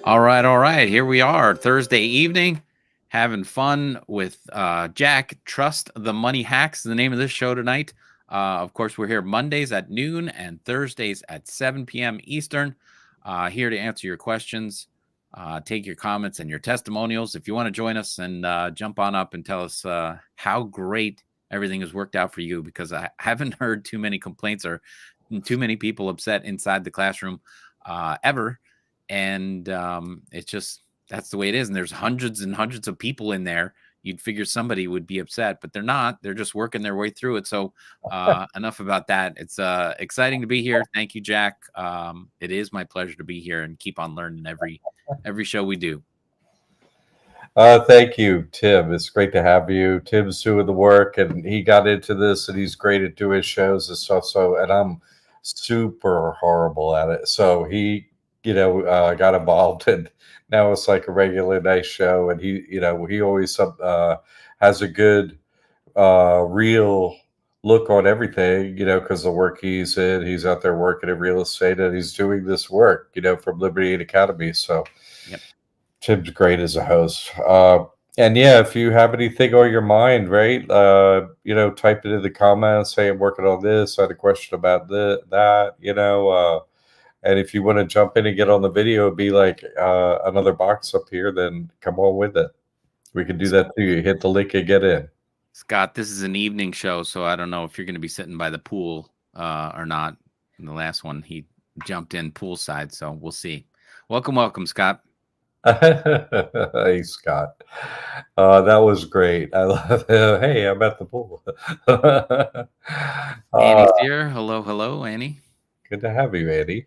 All right. Here we are, Thursday evening, having fun with Jack. Trust the Money Hacks, the name of this show tonight. Of course, we're here Mondays at noon and Thursdays at 7 p.m. Eastern. Here to answer your questions, take your comments and your testimonials. If you want to join us and jump on up and tell us how great everything has worked out for you, because I haven't heard too many complaints or too many people upset inside the classroom ever. And it's just that's the way it is. And there's hundreds and hundreds of people in there. You'd figure somebody would be upset, but they're not. They're just working their way through it. So enough about that. It's exciting to be here. Thank you, Jack. It is my pleasure to be here and keep on learning every show we do. Thank you, Tim. It's great to have you. Tim's doing the work, and he got into this, and he's great at doing shows and stuff. So, and I'm super horrible at it. So got involved, and now it's like a regular nice show. And he always has a good, real look on everything. Because the work he's out there working in real estate, and he's doing this work. From Liberty and Academy. So. Yep. Tim's great as a host. And yeah, if you have anything on your mind, right, type it in the comments. Say, I'm working on this. I had a question about that, and if you want to jump in and get on the video, be like another box up here, then come on with it. We can do that too. You hit the link and get in. Scott, this is an evening show, so I don't know if you're going to be sitting by the pool or not. In the last one, he jumped in poolside, so we'll see. Welcome, Scott. Hey, Scott. That was great. I love it. Hey, I'm at the pool. Annie's here. Hello, Annie. Good to have you, Annie.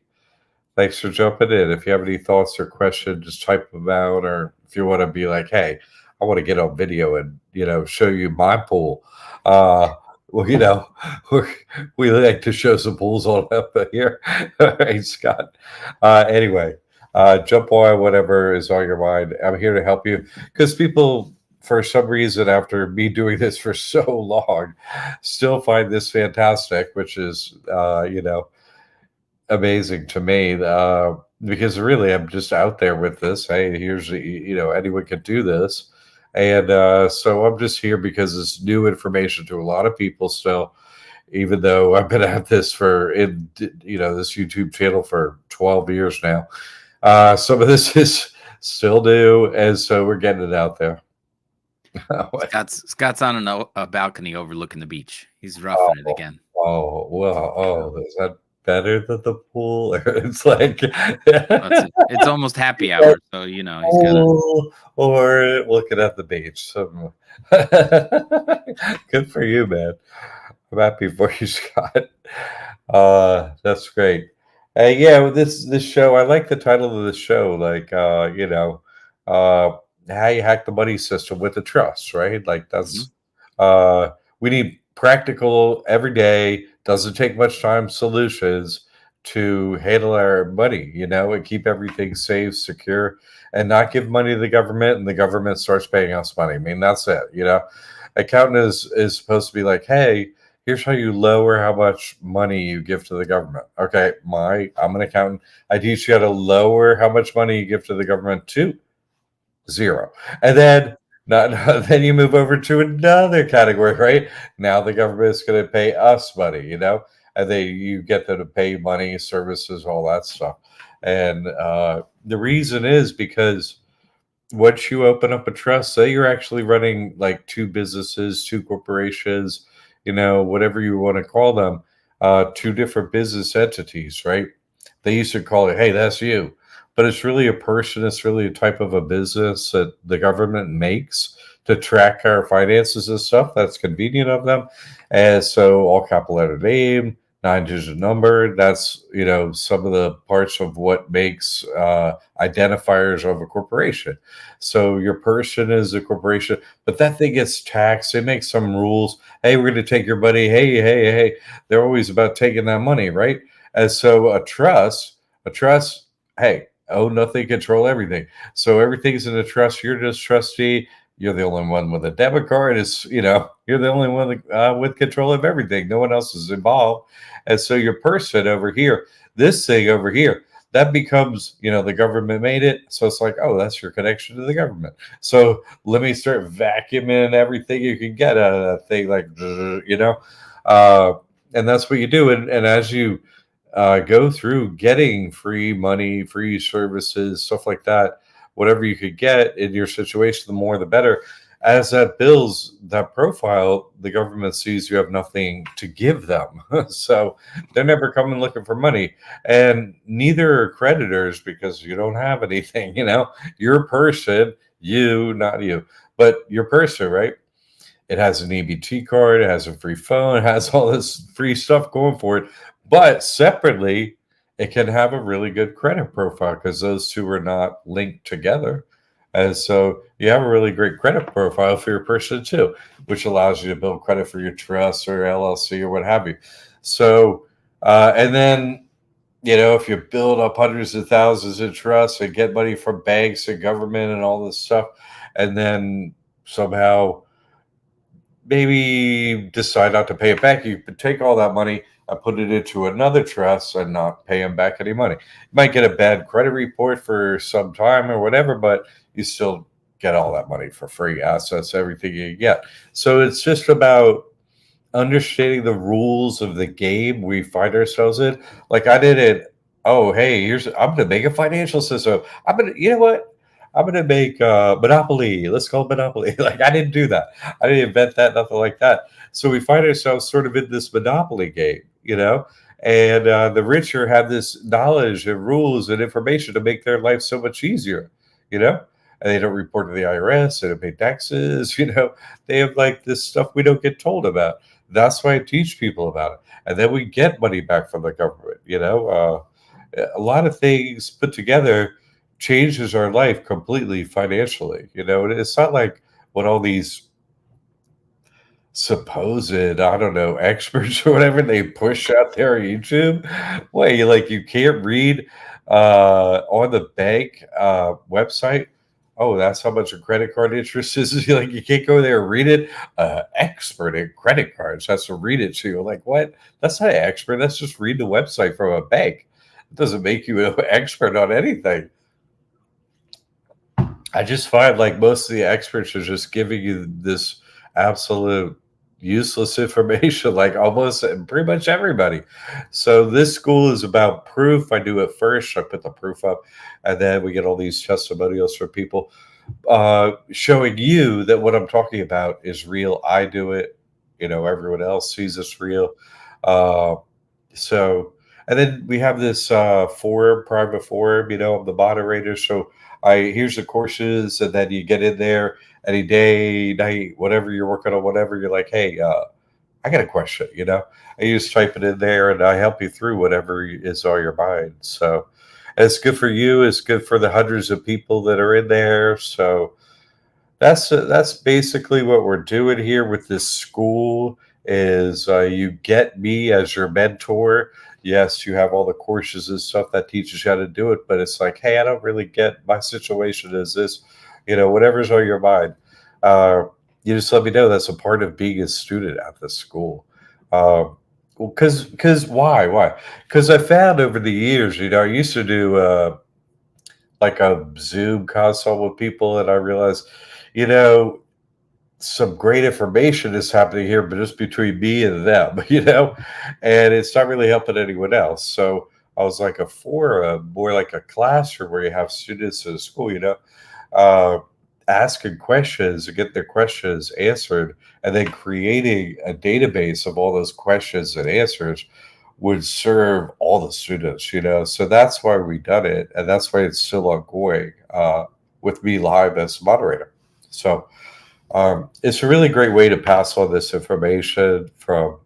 Thanks for jumping in. If you have any thoughts or questions, just type them out. Or if you want to be like, hey, I want to get on video and, show you my pool. Well, we like to show some pools on up here. All right, Scott. Anyway. Jump on whatever is on your mind. I'm here to help you because people, for some reason, after me doing this for so long, still find this fantastic, which is, amazing to me. Because really, I'm just out there with this. Hey, here's, anyone can do this. And so I'm just here because it's new information to a lot of people still. Even though I've been at this this YouTube channel for 12 years now. Some of this is still new, and so we're getting it out there. Scott's on a balcony overlooking the beach. He's roughing it again. Oh, well, is that better than the pool? It's like it's almost happy hour, so he's gonna or looking at the beach. So good for you, man. I'm happy for you, Scott. That's great. This show, I like the title of the show, like, how you hack the money system with the trust, right? Like that's, we need practical, everyday, doesn't take much time solutions to handle our money, and keep everything safe, secure, and not give money to the government, and the government starts paying us money. I mean, that's it, Accountant is supposed to be like, hey, here's how you lower how much money you give to the government. Okay, I'm an accountant. I teach you how to lower how much money you give to the government to zero. And then then you move over to another category, right? Now the government is going to pay us money, and then you get them to pay money, services, all that stuff. And the reason is because once you open up a trust, say you're actually running like two businesses, two corporations, whatever you want to call them, two different business entities, right? They used to call it, hey, that's you. But it's really a person. It's really a type of a business that the government makes to track our finances and stuff. That's convenient of them. And so all capital letter name, 9-digit number. That's, some of the parts of what makes identifiers of a corporation. So your person is a corporation, but that thing gets taxed. They make some rules. Hey, we're going to take your money. Hey. They're always about taking that money, right? And so a trust, hey, own nothing, control everything. So everything's in a trust. You're just trustee. You're the only one with a debit card. You're the only one with control of everything. No one else is involved. And so your person over here, this thing over here, that becomes, the government made it. So it's like, oh, that's your connection to the government. So let me start vacuuming everything you can get out of that thing, like, uh, and that's what you do. And as you go through getting free money, free services, stuff like that, whatever you could get in your situation, the more the better. As that builds that profile, the government sees you have nothing to give them. So they're never coming looking for money. And neither are creditors because you don't have anything, your person, you, not you, but your person, right? It has an EBT card, it has a free phone, it has all this free stuff going for it. But separately, it can have a really good credit profile because those two are not linked together. And so you have a really great credit profile for your person too, which allows you to build credit for your trust or LLC or what have you. So, and then, if you build up hundreds of thousands in trusts and get money from banks and government and all this stuff, and then somehow maybe decide not to pay it back, you could take all that money and put it into another trust and not pay them back any money. You might get a bad credit report for some time or whatever, but you still get all that money for free assets, everything you get. So it's just about understanding the rules of the game we find ourselves in. Like I didn't, oh, hey, I'm gonna make a financial system. You know what? I'm gonna make Monopoly. Let's call it Monopoly. Like I didn't do that. I didn't invent that, nothing like that. So we find ourselves sort of in this Monopoly game, and the richer have this knowledge and rules and information to make their life so much easier, you know. And they don't report to the IRS, they don't pay taxes, they have like this stuff we don't get told about. That's why I teach people about it. And then we get money back from the government, a lot of things put together changes our life completely financially. And it's not like what all these supposed, I don't know, experts or whatever they push out there on YouTube. Wait, you can't read on the bank website. Oh, that's how much a credit card interest is. Like you can't go there and read it. Expert in credit cards has to read it to you. Like what? That's not an expert. That's just read the website from a bank. It doesn't make you an expert on anything. I just find like most of the experts are just giving you this absolute useless information, like almost pretty much everybody. So this school is about proof. I do it first. I put the proof up, and then we get all these testimonials from people showing you that what I'm talking about is real. I do it. Everyone else sees it's real. Uh, so, and then we have this forum, private forum. I'm the moderator, so here's the courses, and then you get in there any day, night, whatever you're working on, whatever you're like, hey, I got a question. I just type it in there, and I help you through whatever is on your mind. So it's good for you. It's good for the hundreds of people that are in there. So that's basically what we're doing here with this school. Is you get me as your mentor. Yes, you have all the courses and stuff that teaches you how to do it, but it's like, hey, I don't really get my situation is this, whatever's on your mind. Uh, you just let me know. That's a part of being a student at the school. Well, because why? Because I found over the years, I used to do like a Zoom consult with people, and I realized, you know, some great information is happening here, but it's between me and them, and it's not really helping anyone else. So I was like a forum, more like a classroom where you have students in school, uh, asking questions to get their questions answered, and then creating a database of all those questions and answers would serve all the students. So that's why we done it, and that's why it's still ongoing with me live as moderator. So it's a really great way to pass on this information from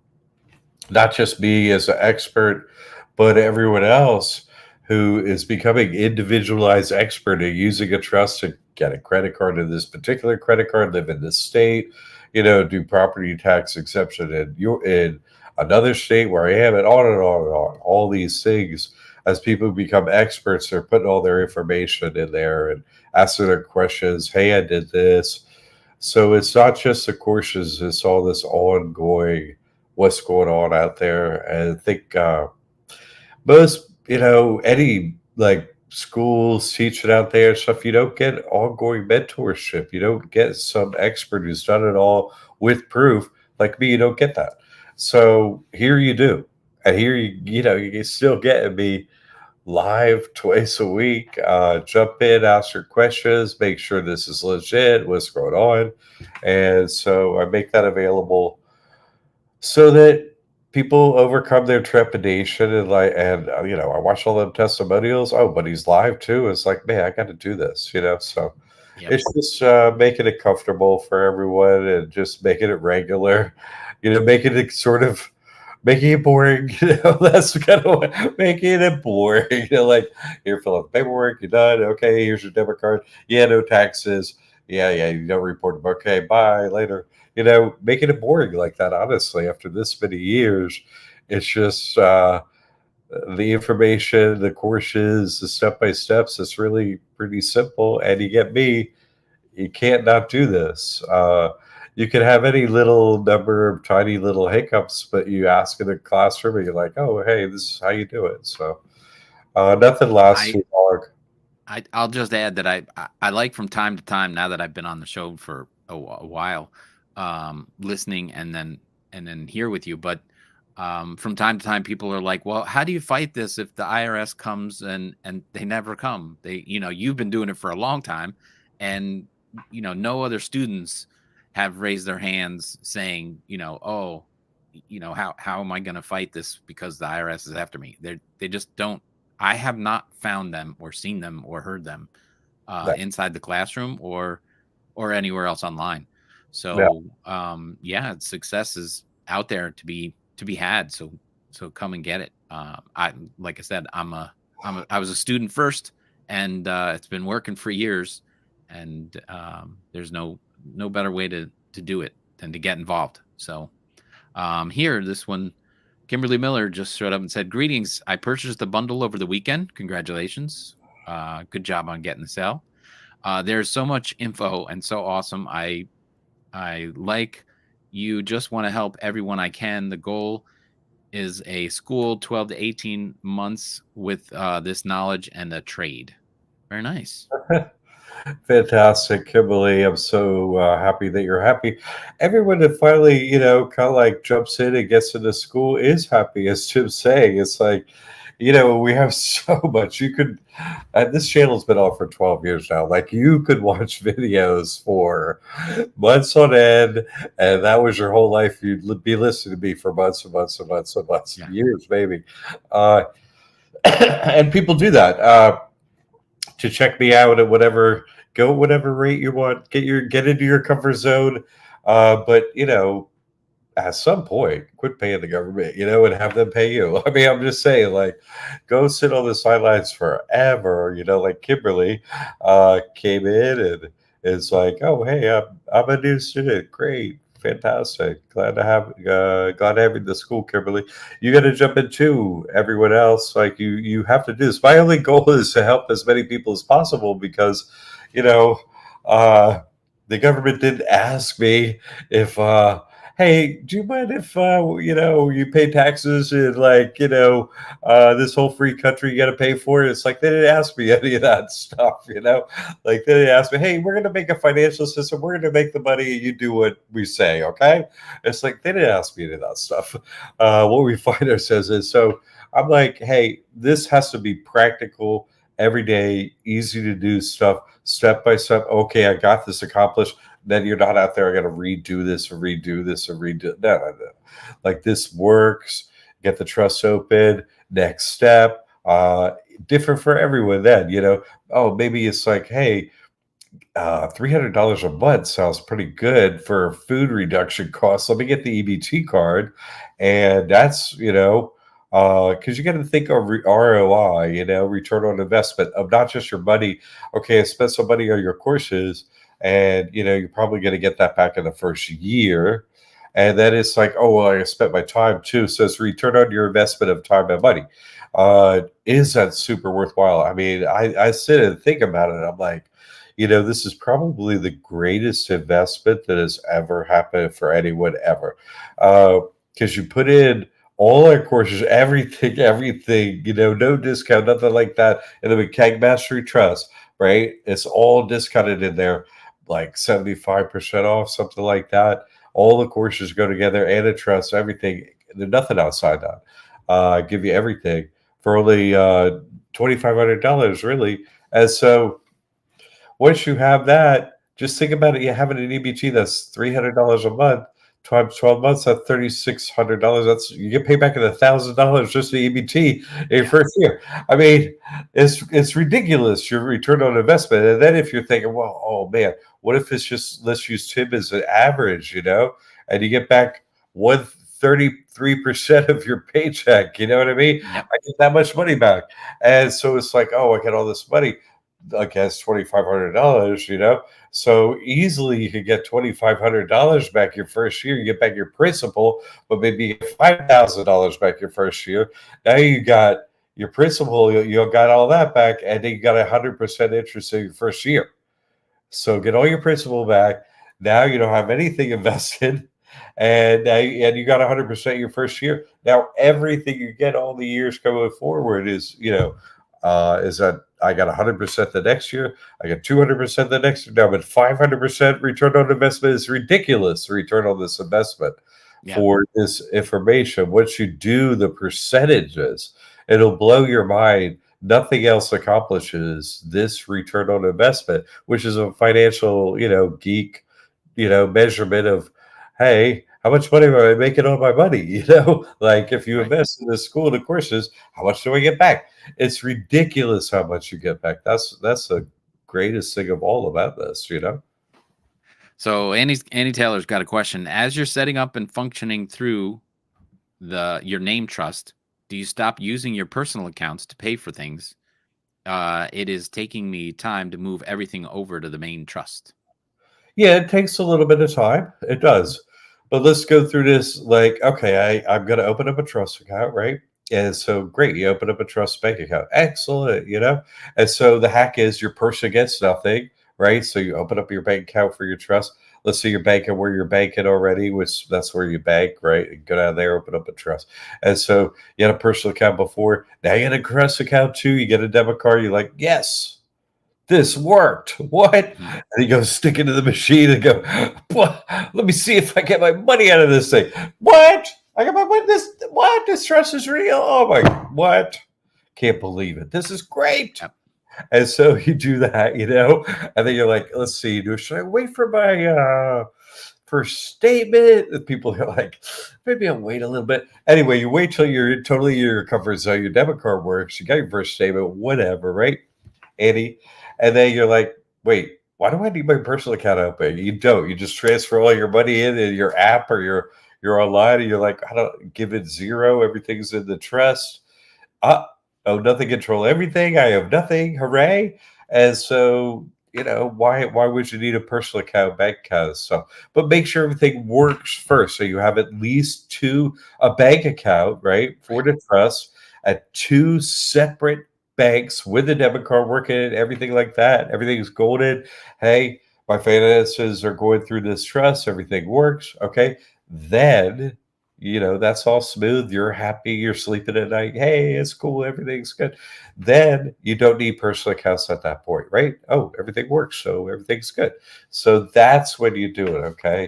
not just me as an expert, but everyone else who is becoming individualized expert at using a trust to get a credit card in this particular credit card, live in this state, do property tax exemption in another state where I am, and on and on and on. All these things, as people become experts, they're putting all their information in there and asking their questions. Hey, I did this. So it's not just the courses; it's all this ongoing what's going on out there. And I think most, any like schools teaching out there and stuff, you don't get ongoing mentorship. You don't get some expert who's done it all with proof. Like me, you don't get that. So here you do. And here you can still get me live twice a week. Jump in, ask your questions, make sure this is legit, what's going on. And so I make that available so that people overcome their trepidation and I watch all them testimonials. Oh, but he's live too. It's like, man, I got to do this. So Yep. it's just making it comfortable for everyone and just making it regular, making it sort of making it boring. That's kind of what, making it boring. Like, here, fill out the paperwork, you're done. Okay, here's your debit card. Yeah, no taxes. Yeah, you don't report them. Okay, bye, later. Making it boring like that, honestly, after this many years, it's just the information, the courses, the step by steps, it's really pretty simple. And you get me, you can't not do this. You can have any little number of tiny little hiccups, but you ask in a classroom and you're like, oh, hey, this is how you do it. So nothing lasts I too long. I'll just add that I like from time to time, now that I've been on the show for a while, listening and then here with you. But from time to time, people are like, "Well, how do you fight this if the IRS comes and they never come? You've been doing it for a long time, and no other students have raised their hands saying, oh, how am I going to fight this because the IRS is after me? They just don't. I have not found them or seen them or heard them No, inside the classroom or anywhere else online. no, So yeah, success is out there to be had. So come and get it. I like I said, I was a student first, and it's been working for years, and there's no better way to do it than to get involved. So here, this one, Kimberly Miller just showed up and said, "Greetings. I purchased the bundle over the weekend. Congratulations. Good job on getting the sale. There's so much info and so awesome. I like you just want to help everyone I can. The goal is a school 12 to 18 months with this knowledge and a trade." Very nice. fantastic, Kimberly. I'm so happy that you're happy. Everyone that finally, kind of like jumps in and gets into school is happy, as Jim's saying. It's like, we have so much. You could, this channel's been on for 12 years now. Like, you could watch videos for months on end, and that was your whole life. You'd be listening to me for months and months and months and months, Yeah. years, maybe. Uh, and people do that. To check me out at whatever rate you want, get into your comfort zone. But at some point, quit paying the government, and have them pay you. I mean, I'm just saying, like, go sit on the sidelines forever. Like Kimberly came in and is like, oh, hey, I'm a new student. Great, fantastic. Glad to have you in the school, Kimberly. You got to jump in too. Everyone else, like you have to do this. My only goal is to help as many people as possible because, you know, uh, the government didn't ask me if hey, do you mind if you pay taxes in this whole free country you got to pay for it? It's like they didn't ask me any of that stuff. Like they didn't ask me, hey, we're gonna make a financial system, we're gonna make the money, you do what we say, okay? It's like they didn't ask me any of that stuff. What we find ourselves is so I'm like, hey, this has to be practical, everyday, easy to do stuff, step by step. Okay, I got this accomplished. Then you're not out there, I got to redo this or redo this or redo. No. Like this works. Get the trust open. Next step. Different for everyone. Then oh, maybe it's like, hey, $300 a month sounds pretty good for food reduction costs. Let me get the EBT card, and that's because you got to think of ROI, return on investment of not just your money. Okay, I spent some money on your courses, and you're probably going to get that back in the first year. And then it's like, oh well, I spent my time too. So it's return on your investment of time and money. Is that super worthwhile? I mean, I sit and think about it. I'm like, this is probably the greatest investment that has ever happened for anyone ever. Because you put in all our courses, everything, no discount, nothing like that. And the McCaig Mastery Trust, right? It's all discounted in there, like 75% off, something like that. All the courses go together and a trust, everything. There's nothing outside that. Give you everything for only $2,500, really. And so once you have that, just think about it. You having an EBT that's $300 a month times 12 months. That's $3,600. That's you get paid back in $1,000 just the EBT in your Yeah. first year. I mean, it's ridiculous your return on investment. And then if you're thinking, well, oh man, what if it's just let's use TIB as an average, and you get back 133% of your paycheck. You know what I mean? Yep. I get that much money back, and so it's like, oh, I get all this money. I guess $2,500, So easily you could get $2,500 back your first year. You get back your principal, but maybe you get $5,000 back your first year. Now you got your principal, you got all that back, and then you got 100% interest in your first year. So get all your principal back. Now you don't have anything invested, and you got 100% your first year. Now everything you get all the years going forward is that I got 100% the next year. I got 200% the next year. Now, but 500% return on investment is ridiculous. Return on this investment Yep. for this information. Once you do the percentages, it'll blow your mind. Nothing else accomplishes this return on investment, which is a financial, geek, measurement of, hey, how much money am I making on my money? Like if you Right. invest in the school and the courses, how much do I get back? It's ridiculous how much you get back. That's the greatest thing of all about this. So Annie Taylor's got a question. As you're setting up and functioning through your name trust, do you stop using your personal accounts to pay for things? It is taking me time to move everything over to the main trust. Yeah, it takes a little bit of time. It does. But let's go through this like, okay, I'm going to open up a trust account, right? And so great, you open up a trust bank account. Excellent. And so the hack is your person gets nothing, right? So you open up your bank account for your trust. Let's say you're banking where you're banking already, which that's where you bank, right? And go down there, open up a trust. And so you had a personal account before. Now you get a trust account too. You get a debit card. You're like, yes, this worked. What? Mhm. And he goes, stick into the machine and go, what? Let me see if I get my money out of this thing. What? I got my money. What? This stress is real. Oh my, what? Can't believe it. This is great. Yep. And so you do that, and then you're like, let's see, should I wait for my first statement? And people are like, maybe I'll wait a little bit. Anyway, you wait till you're totally in your comfort zone. Your debit card works. You got your first statement, whatever, right? Annie. And then you're like, wait, why do I need my personal account open? You don't. You just transfer all your money in your app or you're online and you're like, I don't give it zero. Everything's in the trust. Uh, oh, nothing control everything. I have nothing. Hooray. And so, why would you need a personal account, bank account stuff? But make sure everything works first. So you have at least a bank account, right? For Right. the trust at two separate banks with the debit card working, everything like that. Everything's golden. Hey, my finances are going through this trust. Everything works. Okay. Then, that's all smooth. You're happy. You're sleeping at night. Hey, it's cool. Everything's good. Then you don't need personal accounts at that point, right? Oh, everything works. So everything's good. So that's when you do it. Okay.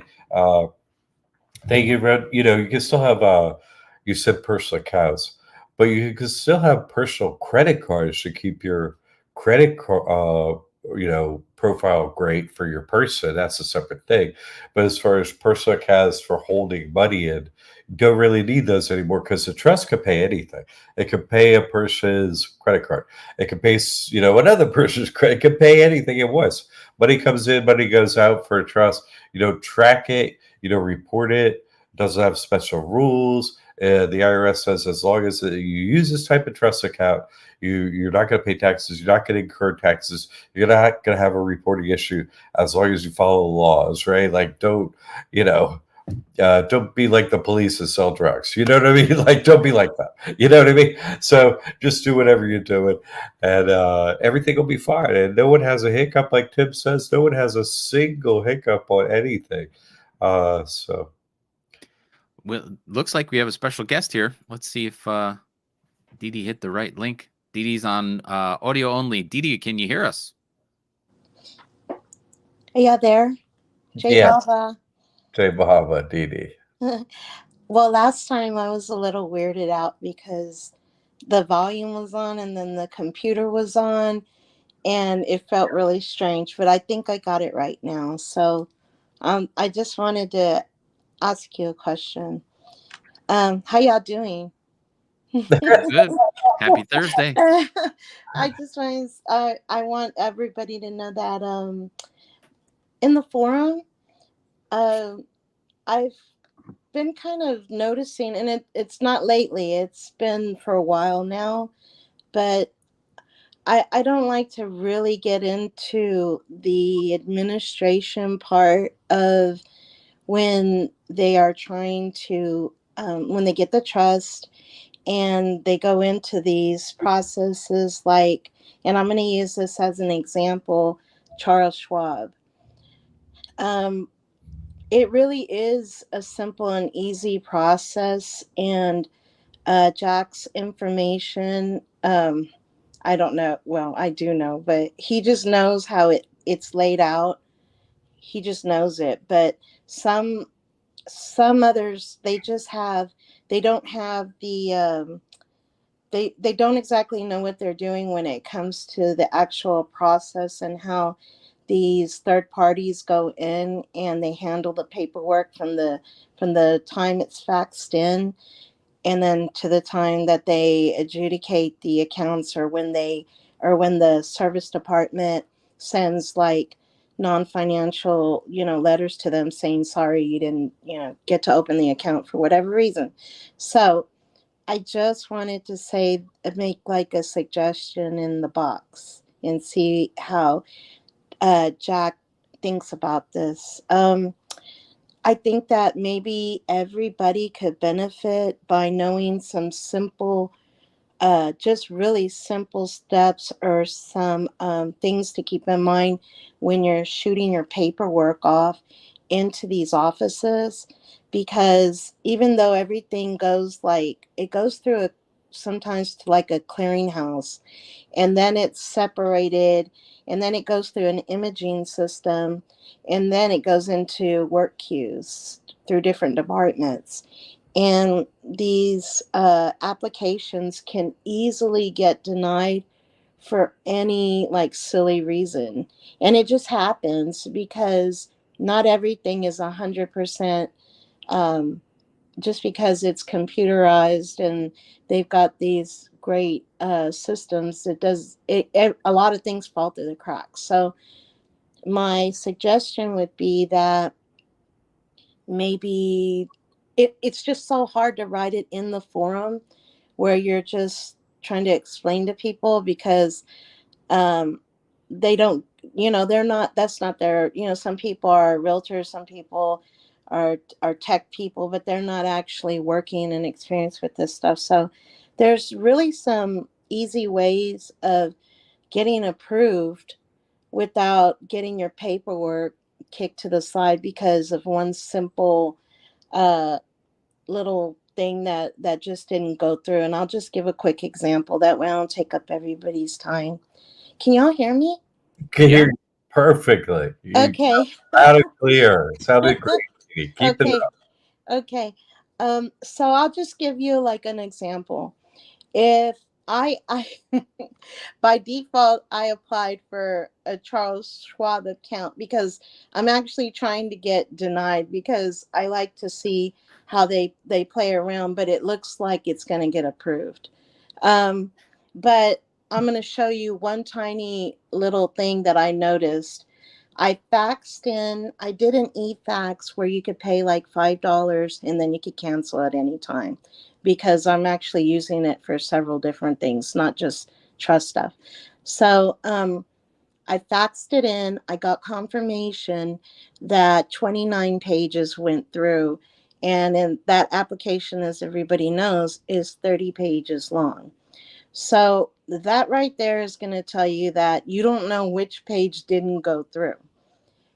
Then you can still have you said personal accounts, but you can still have personal credit cards to keep your credit profile great for your person. That's a separate thing. But as far as personal accounts for holding money in, you don't really need those anymore because the trust could pay anything. It could pay a person's credit card. It could pay another person's credit. It could pay anything it wants. Money comes in, money goes out for a trust. You don't track it. You don't report it. Doesn't have special rules. The IRS says as long as you use this type of trust account, you're not going to pay taxes. You're not going to incur taxes. You're not going to have a reporting issue as long as you follow the laws, right? Like don't be like the police and sell drugs. You know what I mean? Like don't be like that. You know what I mean? So just do whatever you're doing, and everything will be fine. And no one has a hiccup, like Tim says. No one has a single hiccup on anything. So Well, looks like we have a special guest here. Let's see if Dee Dee hit the right link. Dee Dee's on audio only. Dee Dee, can you hear us? Yeah, there. Jay Yes, Baba. Jay Bahava, Didi. Well, last time I was a little weirded out because the volume was on and then the computer was on and it felt really strange, but I think I got it right now. So I just wanted to ask you a question. How y'all doing? Good. Happy Thursday. I just want I want everybody to know that in the forum, um I've been kind of noticing, and it's not lately, it's been for a while now, but I don't like to really get into the administration part of when they are trying to, when they get the trust and they go into these processes like, and I'm going to use this as an example, Charles Schwab. Um, it really is a simple and easy process, and Jack's information. I don't know. Well, I do know, but he just knows how it's laid out. He just knows it. But some some others, they don't have the they don't exactly know what they're doing when it comes to the actual process and how these third parties go in and they handle the paperwork from the time it's faxed in and then to the time that they adjudicate the accounts, or when the service department sends like non-financial, letters to them saying sorry you didn't, get to open the account for whatever reason. So I just wanted to say, make like a suggestion in the box and see how Jack thinks about this. I think that maybe everybody could benefit by knowing some simple, just really simple steps, or some things to keep in mind when you're shooting your paperwork off into these offices. Because even though everything goes like it goes through sometimes to like a clearinghouse, and then it's separated, and then it goes through an imaging system, and then it goes into work queues through different departments. And these applications can easily get denied for any like silly reason. And it just happens because not everything is 100%, um, just because it's computerized and they've got these great systems. A lot of things fall through the cracks. So my suggestion would be that maybe it's just so hard to write it in the forum where you're just trying to explain to people, because um, they don't, they're not, that's not their, some people are realtors, some people are tech people, but they're not actually working and experienced with this stuff. So there's really some easy ways of getting approved without getting your paperwork kicked to the side because of one simple uh, little thing that just didn't go through. And I'll just give a quick example, that way I don't take up everybody's time. Can y'all hear me? Can Yeah. hear you perfectly. You Okay. loud and clear. It sounded great. Didi. Keep it Okay. up. Okay. So I'll just give you like an example. If I by default I applied for a Charles Schwab account because I'm actually trying to get denied, because I like to see how they play around, but it looks like it's going to get approved. Um, but I'm going to show you one tiny little thing that I noticed. I did an e-fax where you could pay like $5 and then you could cancel at any time, because I'm actually using it for several different things, not just trust stuff. So I faxed it in. I got confirmation that 29 pages went through. And in that application, as everybody knows, is 30 pages long. So that right there is going to tell you that you don't know which page didn't go through.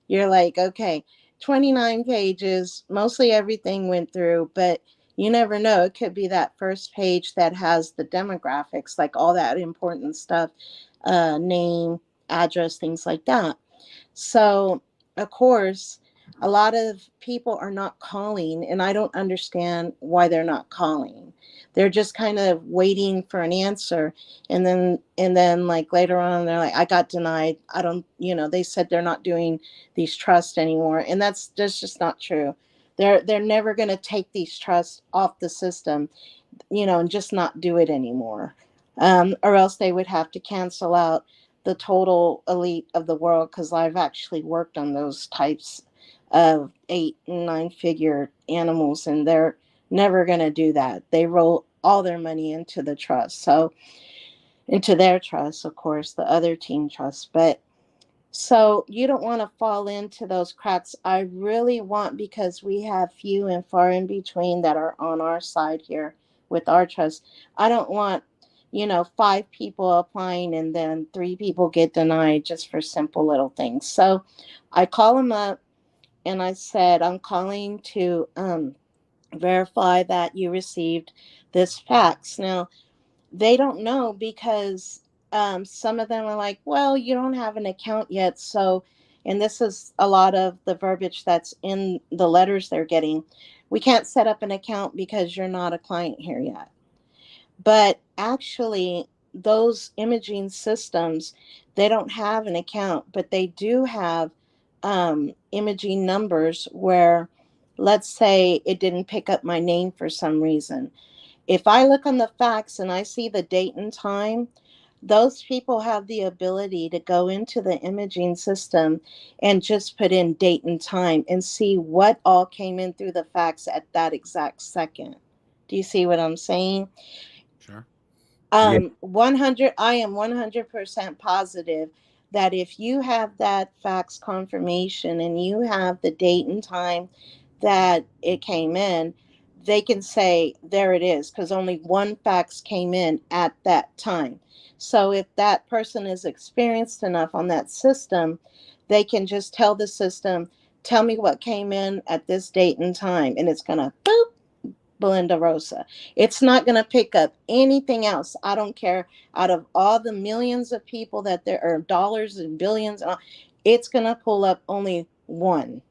You're like, okay, 29 pages. Mostly everything went through, but you never know. It could be that first page that has the demographics, like all that important stuff, name, address, things like that. So, of course, a lot of people are not calling, and I don't understand why they're not calling. They're just kind of waiting for an answer, and then like later on they're like, I got denied. I don't, they said they're not doing these trusts anymore, and that's just not true. They're never going to take these trusts off the system, and just not do it anymore. Or else they would have to cancel out the total elite of the world, because I've actually worked on those types of 8 and 9 figure animals, and they're never going to do that. They roll all their money into the trust. So, into their trust, of course, the other team trust. But so you don't want to fall into those cracks. I really want, because we have few and far in between that are on our side here with our trust. I don't want, 5 people applying and then 3 people get denied just for simple little things. So I call them up and I said, I'm calling to verify that you received this fax. Now, they don't know, because some of them are like, well, you don't have an account yet. So, and this is a lot of the verbiage that's in the letters they're getting. We can't set up an account because you're not a client here yet. But actually, those imaging systems, they don't have an account, but they do have imaging numbers where, let's say it didn't pick up my name for some reason. If I look on the fax and I see the date and time, those people have the ability to go into the imaging system and just put in date and time and see what all came in through the fax at that exact second. Do you see what I'm saying? Sure. Yeah. 100, I am 100% positive that if you have that fax confirmation and you have the date and time that it came in, they can say, there it is, because only one fax came in at that time. So if that person is experienced enough on that system, they can just tell the system, tell me what came in at this date and time, and it's going to boop, Belinda Rosa. It's not going to pick up anything else. I don't care. Out of all the millions of people that there are, dollars and billions, it's going to pull up only one.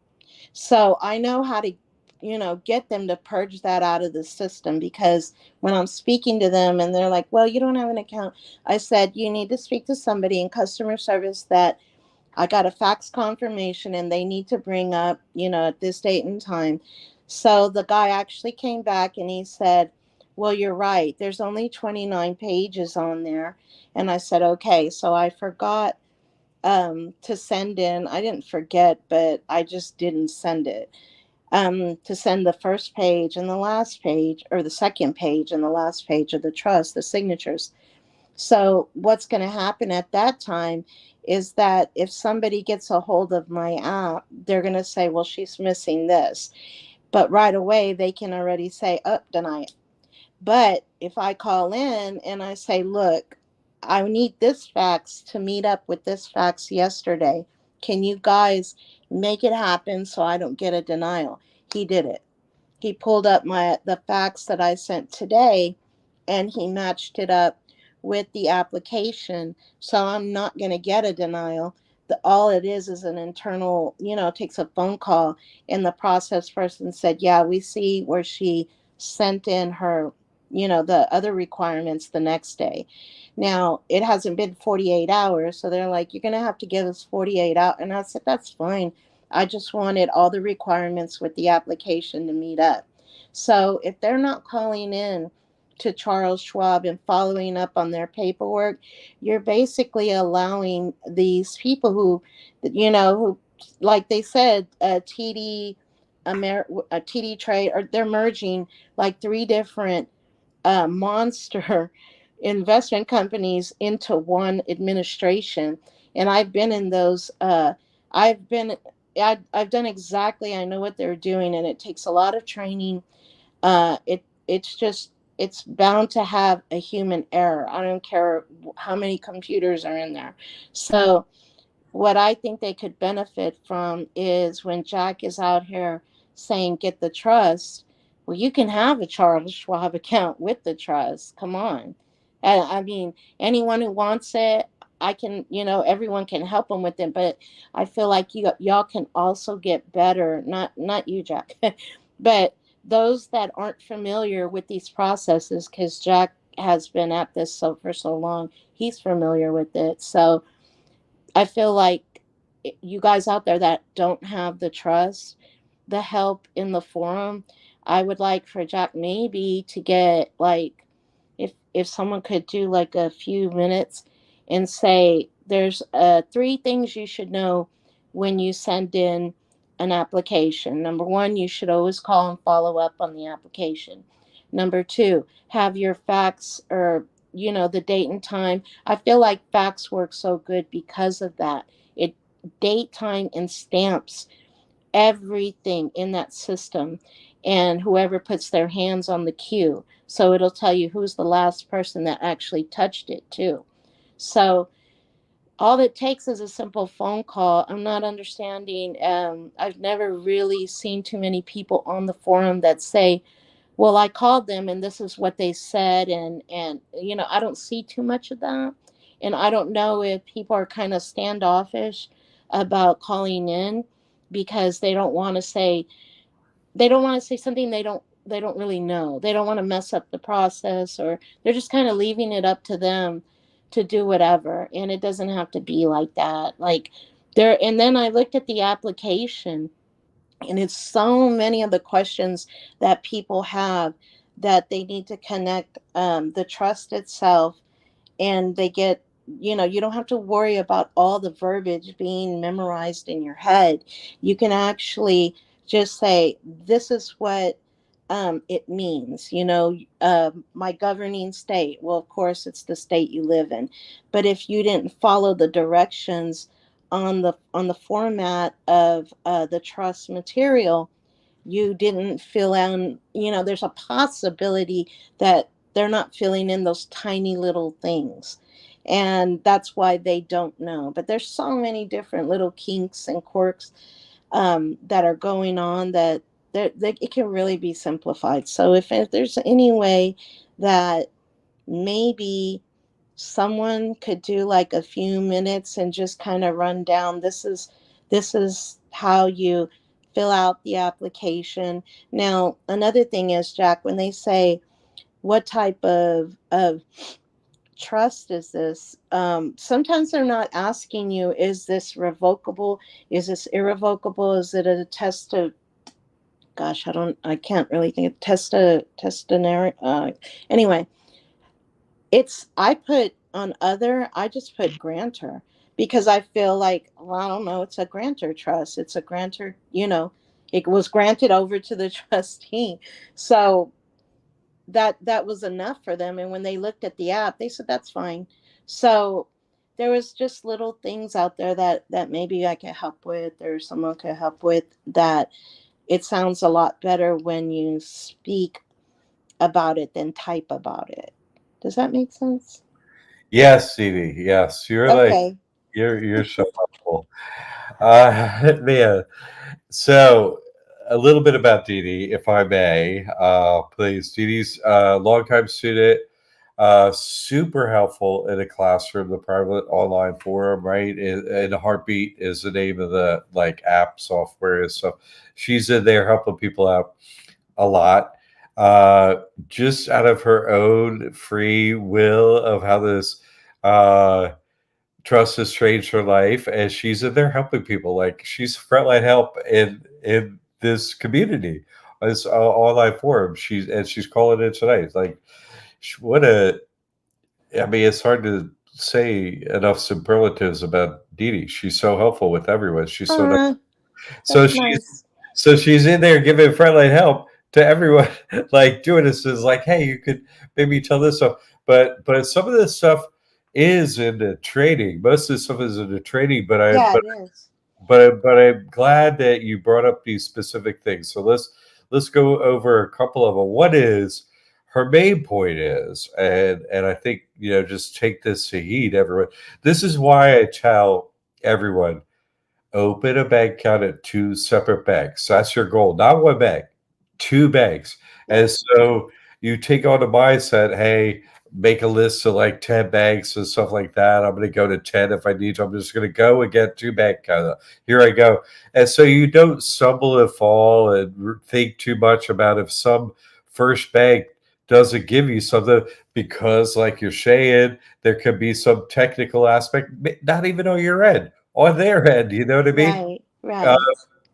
So I know how to, get them to purge that out of the system, because when I'm speaking to them and they're like, well, you don't have an account, I said, you need to speak to somebody in customer service that I got a fax confirmation and they need to bring up, at this date and time. So the guy actually came back and he said, well, you're right. There's only 29 pages on there. And I said, okay. So I forgot to send in, I didn't forget, but I just didn't send it. To send the first page and the last page, or the second page and the last page of the trust, the signatures. So what's going to happen at that time is that if somebody gets a hold of my app, they're going to say, well, she's missing this. But right away, they can already say, oh, deny it. But if I call in and I say, look, I need this fax to meet up with this fax yesterday. Can you guys make it happen so I don't get a denial? He did it. He pulled up the fax that I sent today and he matched it up with the application. So I'm not going to get a denial. All it is an internal, it takes a phone call, and the process person said, yeah, we see where she sent in her, the other requirements the next day. Now, it hasn't been 48 hours. So they're like, you're going to have to give us 48 hours. And I said, that's fine. I just wanted all the requirements with the application to meet up. So if they're not calling in to Charles Schwab and following up on their paperwork, you're basically allowing these people who, like they said, TD Trade, or they're merging like 3 different monster investment companies into one administration. And I've been in those. I've been. I've done exactly. I know what they're doing, and it takes a lot of training. It's bound to have a human error. I don't care how many computers are in there. So what I think they could benefit from is when Jack is out here saying, get the trust. Well, you can have a Charles Schwab account with the trust. Come on. I mean, anyone who wants it, I can, everyone can help them with it. But I feel like y'all can also get better. Not you, Jack, but those that aren't familiar with these processes, because Jack has been at this for so long, he's familiar with it. So I feel like you guys out there that don't have the trust, the help in the forum, I would like for Jack maybe to get like, if someone could do like a few minutes and say there's three things you should know when you send in an application. Number one, you should always call and follow up on the application. Number two, have your facts, or the date and time. I feel like fax works so good because of that. It date, time, and stamps everything in that system, and whoever puts their hands on the queue. So it'll tell you who's the last person that actually touched it too. So all it takes is a simple phone call. I'm not understanding. I've never really seen too many people on the forum that say, well, I called them and this is what they said, and I don't see too much of that. And I don't know if people are kind of standoffish about calling in because they don't want to say something they don't really know. They don't want to mess up the process, or they're just kind of leaving it up to them to do whatever. And it doesn't have to be like that. Like there, and then I looked at the application, and it's so many of the questions that people have that they need to connect the trust itself, and they get, you don't have to worry about all the verbiage being memorized in your head. You can actually just say, this is what it means, my governing state. Well, of course it's the state you live in, but if you didn't follow the directions on the format of the trust material, you didn't fill in, there's a possibility that they're not filling in those tiny little things. And that's why they don't know. But there's so many different little kinks and quirks that are going on that it can really be simplified. So if there's any way that maybe someone could do like a few minutes and just kind of run down, this is how you fill out the application. Now another thing is, Jack, when they say what type of trust is this, sometimes they're not asking you, is this revocable, is this irrevocable, is it a test of, gosh, I can't really think of testinary, anyway. I just put grantor because I feel like, well, I don't know, it's a grantor trust. It's a grantor, it was granted over to the trustee. So that was enough for them. And when they looked at the app, they said that's fine. So there was just little things out there that maybe I could help with, or someone could help with, that it sounds a lot better when you speak about it than type about it. Does that make sense? Yes, CD. Yes, Okay. you're so helpful. Man. So a little bit about Dee Dee, if I may, please. Dee Dee's longtime student, super helpful in a classroom, the private online forum, right? And Heartbeat is the name of the like app software. So she's in there helping people out a lot. Just out of her own free will of how this uh trust has changed her life, and she's in there helping people. Like she's frontline help in this community, this online forum. She's calling in tonight. It's like what a. I mean, it's hard to say enough superlatives about Dee Dee. She's so helpful with everyone. She's so nice. Uh, So that's she's nice. so she's in there giving frontline help to everyone, like doing this is like, hey, you could maybe tell this stuff, but some of this stuff is in the training. Most of the stuff is in the training, but I Yeah, but it is. but I'm glad that you brought up these specific things. So let's go over a couple of them. What is her main point is, and I think just take this to heed, everyone. This is why I tell everyone, open a bank account at two separate banks. That's your goal, not one bank, two banks. And so you take on the mindset, hey, make a list of like 10 banks and stuff like that. I'm going to go to 10 if I need to. I'm just going to go and get two bank accounts. Here I go. And so you don't stumble and fall and think too much about if some first bank doesn't give you something because, like you're saying, there could be some technical aspect, not even on your end, on their end. You know what I mean? Right, right,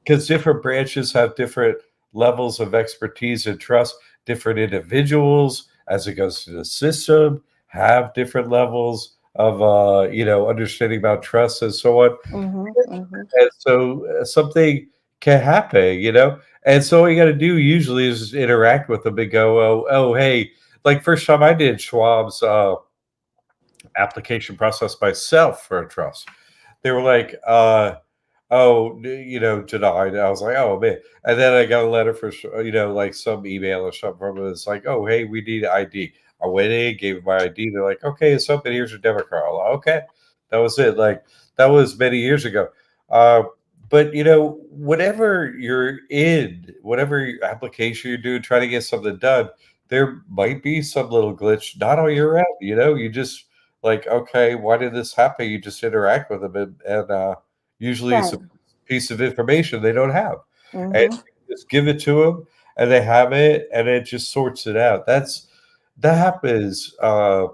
Because different branches have different levels of expertise and trust. Different individuals, as it goes through the system, have different levels of understanding about trust and so on. And so something can happen, And so all you got to do usually is interact with them and go, oh, hey, like first time I did Schwab's application process myself for a trust, they were like, oh, denied. I was like, oh man. And then I got a letter for, like some email or something from it. It's like, oh, hey, we need ID. I went in, gave them my ID. They're like, okay, it's something. Here's your debit card. I'm like, okay, that was it. Like that was many years ago. Uh, but whatever you're in, whatever application you're doing, trying to get something done, there might be some little glitch, not on your end. You just like, okay, why did this happen? You just interact with them and usually it's right. a piece of information they don't have. And Mm-hmm. you just give it to them and they have it and it just sorts it out. That happens A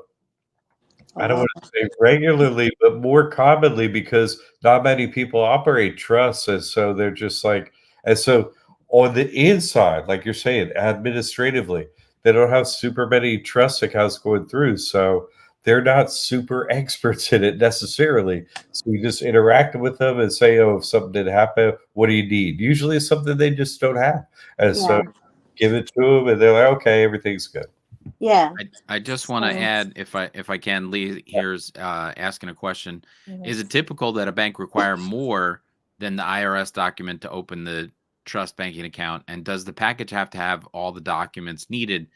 I don't lot. want to say regularly, but more commonly because not many people operate trusts. And so they're just like, and so on the inside, like you're saying, administratively, they don't have super many trust accounts going through. So they're not super experts in it necessarily. So you just interact with them and say, oh, if something did happen, what do you need? Usually it's something they just don't have. And so Yeah, give it to them and they're like, okay, everything's good. yeah. I just want to So, add, if I can, Lee here's asking a question. Is yes. it typical that a bank require more than the IRS document to open the trust banking account? And does the package have to have all the documents needed?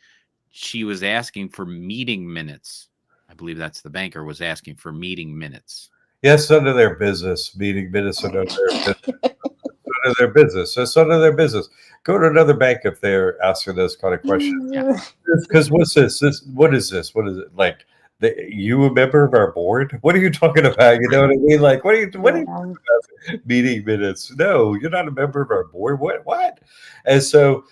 She was asking for meeting minutes. I believe that's the banker was asking for meeting minutes. Yes, none of their business. Meeting minutes are none of their business. None of their business. It's none of their business. Go to another bank if they're asking those kind of questions. Yeah. Because what's this? What is this? What is it like? You a member of our board? What are you talking about? You know what I mean? Like, what are you Yeah, meeting minutes? No, you're not a member of our board. What? And so,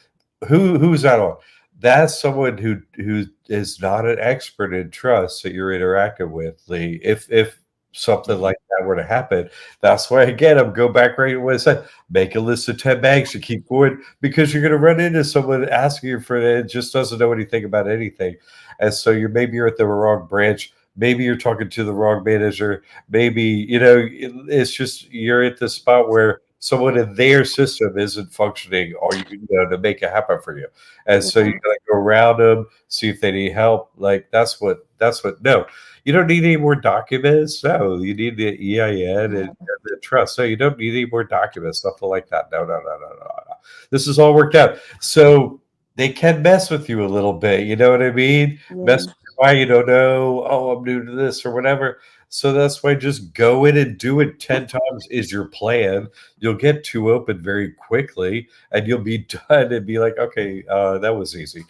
who's that on? That's someone who is not an expert in trust that you're interacting with. Lee. If something like that were to happen, that's why again I'm go back right to what I said. Make a list of 10 banks and keep going because you're going to run into someone asking you for it just doesn't know anything about anything, and so you're at the wrong branch. Maybe you're talking to the wrong manager. Maybe it's just you're at the spot where someone in their system isn't functioning, or to make it happen for you, and so you yeah, gotta go around them, see if they need help. Like that's what. No, you don't need any more documents. No, you need the EIN and the trust. So you don't need any more documents, nothing like that. No, no, no, no, no, no. This is all worked out. So they can mess with you a little bit. You know what I mean? Mess yeah, with why you don't know. Oh, I'm new to this or whatever. So that's why just go in and do it 10 times is your plan. You'll get two open very quickly and you'll be done and be like, okay, that was easy.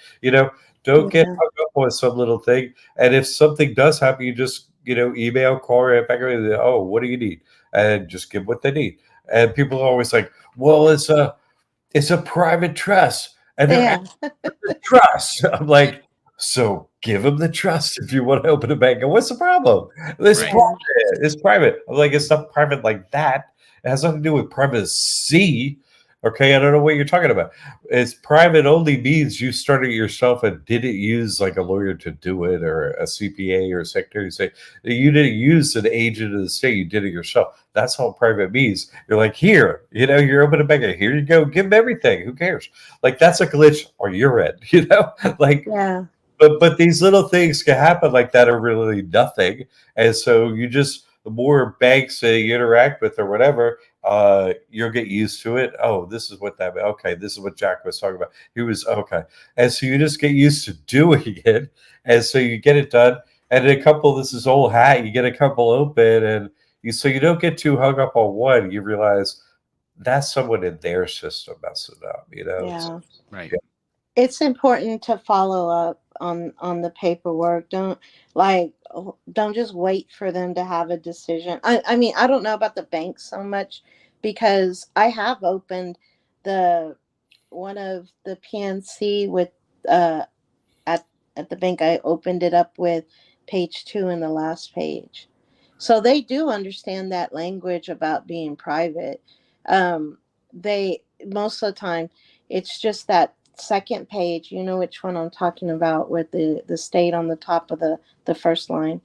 Don't get yeah, hung up on some little thing. And if something does happen, you just, email, call right back. Oh, what do you need? And just give what they need. And people are always like, well, it's a private trust. And they're yeah, asking for trust. I'm like, so give them the trust if you want to open a bank. And what's the problem? It's Right. yeah, private. It's private. I'm like, it's not private like that. It has nothing to do with privacy. Okay, I don't know what you're talking about. It's private only means you started it yourself and didn't use like a lawyer to do it or a CPA or a secretary. Say you didn't use an agent of the state. You did it yourself. That's all private means. You're like, here, you're open a bank. Here you go. Give them everything. Who cares? Like that's a glitch on your end. Like yeah, but these little things can happen like that are really nothing. And so the more banks that you interact with or whatever, you'll get used to it. Oh, this is what that okay, this is what Jack was talking about. He was okay. And so you just get used to doing it. And so you get it done. And in a couple, this is old hat, you get a couple open and so you don't get too hung up on one. You realize that's someone in their system messing up, So, Yeah. Right. yeah. It's important to follow up on the paperwork. Don't just wait for them to have a decision. I mean, I don't know about the bank so much because I have opened the one of the PNC with uh at at the bank. I opened it up with page 2 in the last page. So they do understand that language about being private. They most of the time it's just that second page, you know which one I'm talking about, with the state on the top of the first line,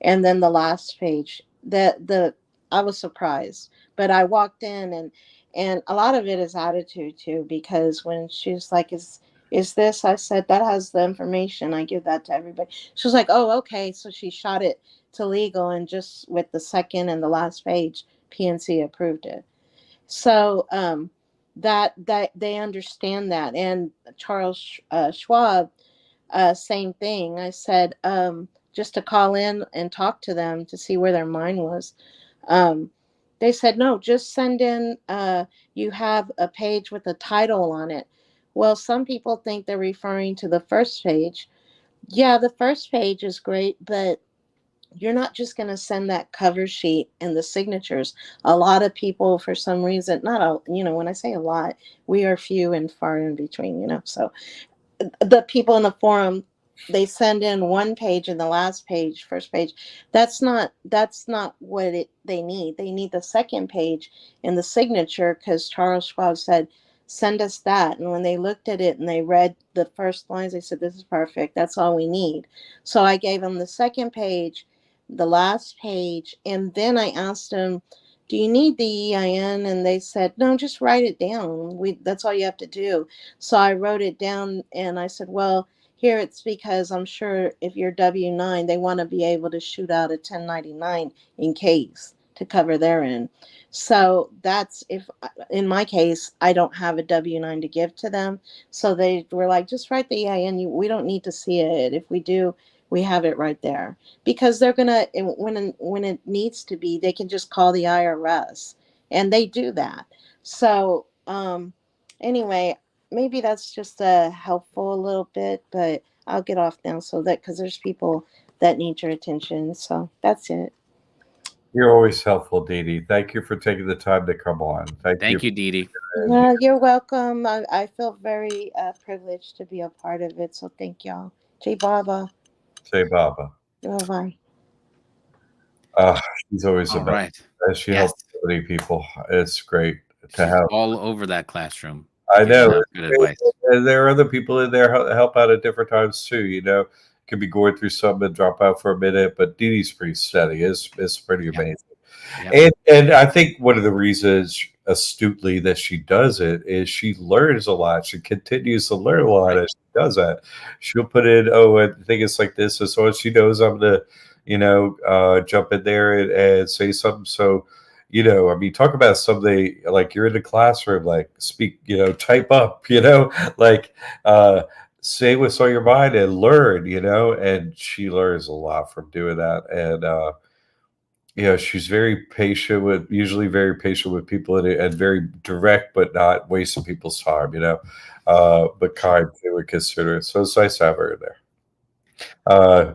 and then the last page. The I was surprised, but I walked in, and a lot of it is attitude too, because when she's like, is this, I said, that has the information, I give that to everybody. She was like, oh, okay. So she shot it to legal, and just with the second and the last page, PNC approved it. So that they understand that. And Charles Schwab, same thing. I said, just to call in and talk to them to see where their mind was. um, they said, no, just send in, you have a page with a title on it. Well, some people think they're referring to the first page. Yeah, the first page is great, but you're not just going to send that cover sheet and the signatures. A lot of people, for some reason, not a, when I say a lot, we are few and far in between, so the people in the forum, they send in one page, and the last page, first page, that's not what they need. They need the second page and the signature, because Charles Schwab said, send us that. And when they looked at it and they read the first lines, they said, this is perfect, that's all we need. So I gave them the second page, the last page, and then I asked them, do you need the EIN? And they said, no, just write it down, that's all you have to do. So I wrote it down, and I said, well, here it's because I'm sure if you're W-9, they want to be able to shoot out a 1099 in case to cover their end. So that's, if in my case, I don't have a W-9 to give to them. So they were like, just write the EIN. We don't need to see it. If we do, we have it right there. Because they're going to, when it needs to be, they can just call the IRS. And they do that. So, anyway, maybe that's just helpful a little bit, but I'll get off now, so that, because there's people that need your attention. So that's it. You're always helpful, Dee Dee. Thank you for taking the time to come on. Thank you. Thank you, Dee Dee. No, you're welcome. I feel very privileged to be a part of it. So thank y'all. Jay Baba. Say Baba. Bye bye. She's always the All best. right. She Yes. helps so many people. It's great to She's have. all over that classroom. I giving know. out good advice. And there are other people in there help out at different times too. Could be going through something and drop out for a minute, but Dee Dee's pretty steady. It's pretty Yeah. amazing. Yeah. And I think one of the reasons astutely that she does it is she learns a lot. She continues to learn a lot Right. as she does that. She'll put in, oh, I think it's like this, and so she knows I'm gonna, jump in there and say something. So, I mean, talk about something like you're in the classroom, like speak, type up, like say what's on your mind and learn, and she learns a lot from doing that. And she's usually very patient with people, and very direct, but not wasting people's time, but kind too and considerate. So it's nice to have her in there.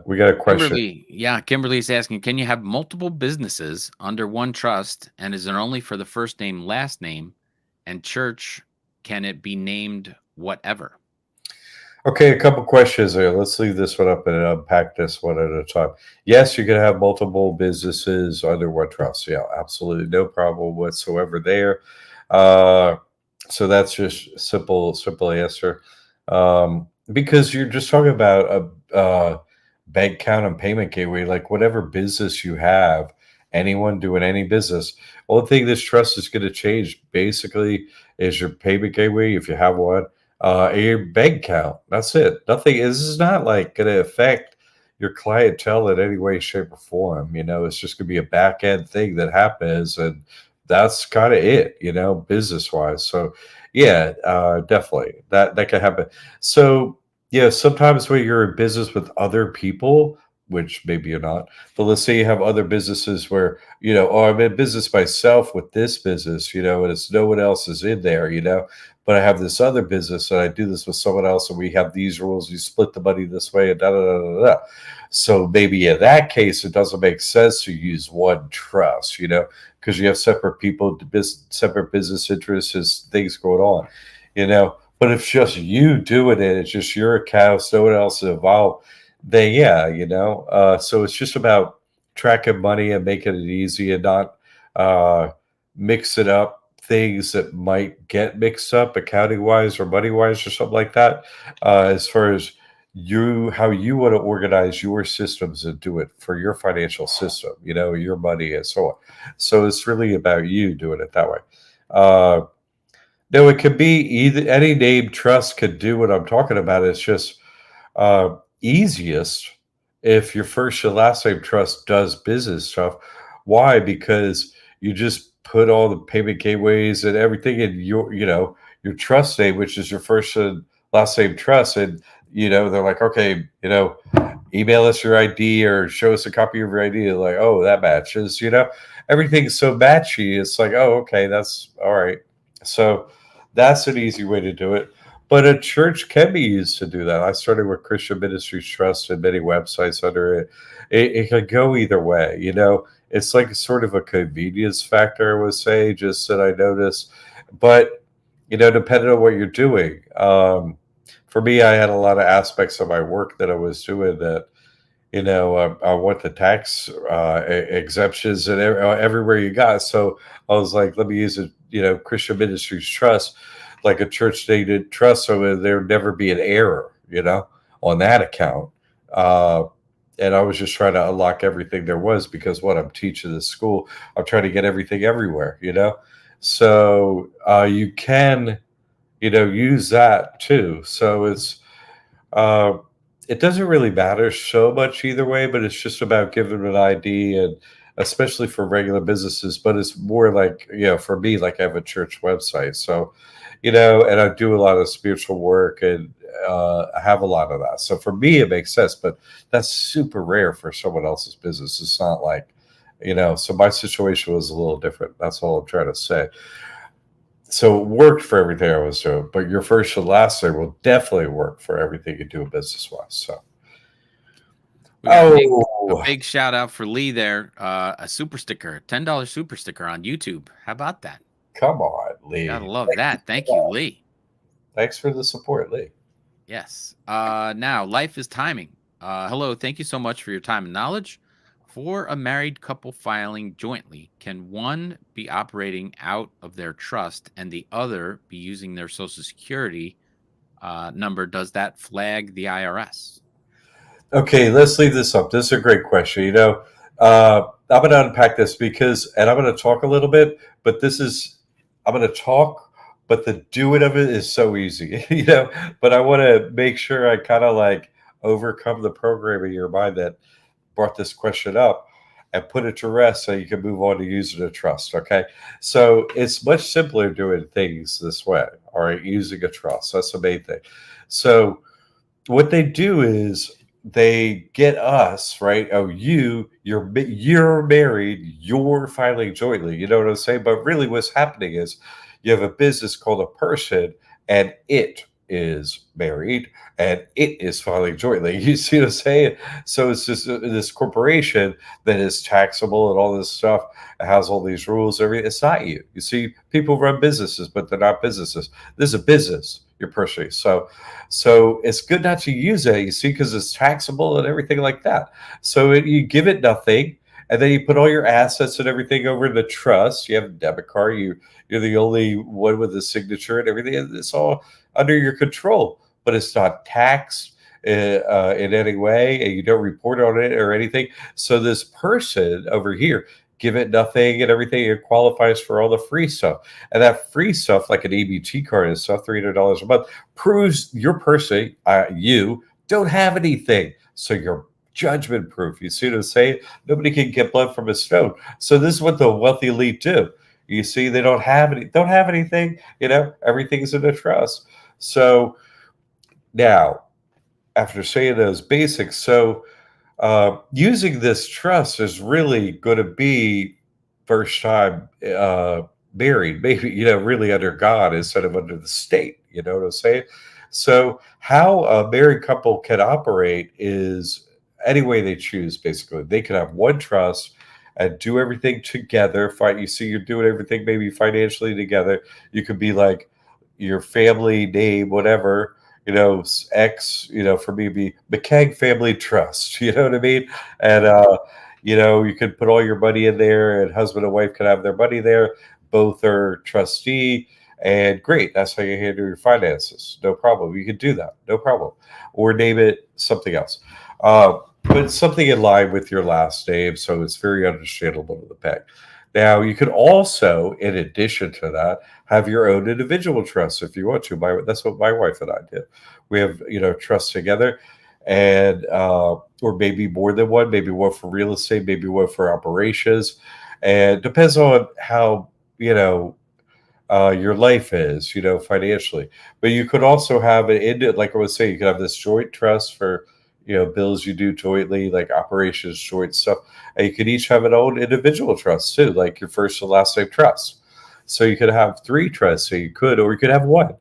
We got a question. Kimberly's asking, can you have multiple businesses under one trust, and is it only for the first name, last name, and church? Can it be named whatever? Okay, a couple questions there. Let's leave this one up and unpack this one at a time. Yes, you can have multiple businesses under one trust. Yeah, absolutely, no problem whatsoever there. So that's just simple answer. Because you're just talking about a bank account and payment gateway, like whatever business you have, anyone doing any business. Only thing this trust is going to change basically is your payment gateway, if you have one, your bank account. That's it. Nothing. This is not like going to affect your clientele in any way, shape, or form. It's just going to be a back end thing that happens, and that's kind of it. Business wise. So, yeah, definitely that can happen. So, yeah, sometimes when you're in business with other people, which maybe you're not, but let's say you have other businesses where, oh, I'm in business myself with this business, and it's no one else is in there, but I have this other business and I do this with someone else and we have these rules, you split the money this way and da da da da da. So maybe in that case, it doesn't make sense to use one trust, because you have separate people, separate business interests, as things going on, But if just you doing it, it's just your account, no one else is involved, then yeah, So it's just about tracking money and making it easy and not mixing up things that might get mixed up accounting wise or money wise or something like that. As far as how you want to organize your systems and do it for your financial system, your money and so on. So it's really about you doing it that way. No, it could be either any named trust could do what I'm talking about. It's just easiest if your first and last name trust does business stuff. Why? Because you just put all the payment gateways and everything in your trust name, which is your first and last name trust, and they're like, okay, email us your ID or show us a copy of your ID. They're like, oh, that matches. Everything's so matchy. It's like, oh, okay, that's all right. So that's an easy way to do it. But a church can be used to do that. I started with Christian Ministries Trust and many websites under it. It can go either way. It's like sort of a convenience factor, I would say, just that I noticed. But, depending on what you're doing. For me, I had a lot of aspects of my work that I was doing that, I want the tax exemptions and everywhere you got. So I was like, let me use it, Christian Ministries Trust, like a church stated trust, so there'd never be an error, on that account. And I was just trying to unlock everything there was because what I'm teaching this school, I'm trying to get everything everywhere, So you can, use that too. So it doesn't really matter so much either way, but it's just about giving them an ID, and especially for regular businesses. But it's more like, for me, like I have a church website. So, and I do a lot of spiritual work and I have a lot of that. So for me, it makes sense, but that's super rare for someone else's business. It's not like, so my situation was a little different. That's all I'm trying to say. So it worked for everything I was doing, but your first and last name will definitely work for everything you do business-wise. So, a big shout out for Lee there. A super sticker, $10 super sticker on YouTube. How about that? Come on, Lee. Gotta love that. Thank you, Lee. Thanks for the support, Lee. Yes. Now, life is timing. Hello. Thank you so much for your time and knowledge. For a married couple filing jointly, can one be operating out of their trust and the other be using their Social Security number? Does that flag the IRS? Okay, let's leave this up. This is a great question. I'm going to unpack this and I'm going to talk a little bit, but I'm going to talk, but the doing of it is so easy, but I want to make sure I kind of like overcome the programming in your mind that brought this question up and put it to rest so you can move on to using a trust. Okay. So it's much simpler doing things this way. All right. Using a trust. That's the main thing. So what they do is they get us, right? Oh, you're married, you're filing jointly. You know what I'm saying? But really what's happening is you have a business called a person and it is married and it is filing jointly. You see what I'm saying? So it's just this corporation that is taxable and all this stuff. It has all these rules. It's not you. You see, people run businesses, but they're not businesses. This is a business. You're personally. So it's good not to use it, you see, because it's taxable and everything like that. So you give it nothing. And then you put all your assets and everything over in the trust. You have a debit card. You're the only one with a signature and everything. It's all under your control, but it's not taxed in any way, and you don't report on it or anything. So this person over here, give it nothing and everything, it qualifies for all the free stuff. And that free stuff, like an EBT card and stuff, $300 a month, proves your person, you, don't have anything. So you're judgment proof. You see what I'm saying? Nobody can get blood from a stone. So this is what the wealthy elite do. You see, they don't have anything, everything's in a trust. So now, after saying those basics, so using this trust is really going to be first time married, maybe, really under God instead of under the state. You know what I'm saying? So, how a married couple can operate is any way they choose, basically. They can have one trust and do everything together. You see, you're doing everything maybe financially together. You could be like your family name, whatever, X, for me, be McCaig Family Trust, you know what I mean? And, you could put all your money in there, and husband and wife could have their money there. Both are trustee, and great. That's how you handle your finances. No problem. You could do that. No problem. Or name it something else. But something in line with your last name, so it's very understandable to the peg. Now, you could also, in addition to that, have your own individual trust if you want to. That's what my wife and I did. We have, trusts together, and or maybe more than one, maybe one for real estate, maybe one for operations, and it depends on how your life is, financially. But you could also have it in it, like I was saying, you could have this joint trust for, bills you do jointly, like operations, joint stuff. And you could each have an own individual trust too, like your first and last name trust. So you could have three trusts, or you could have one.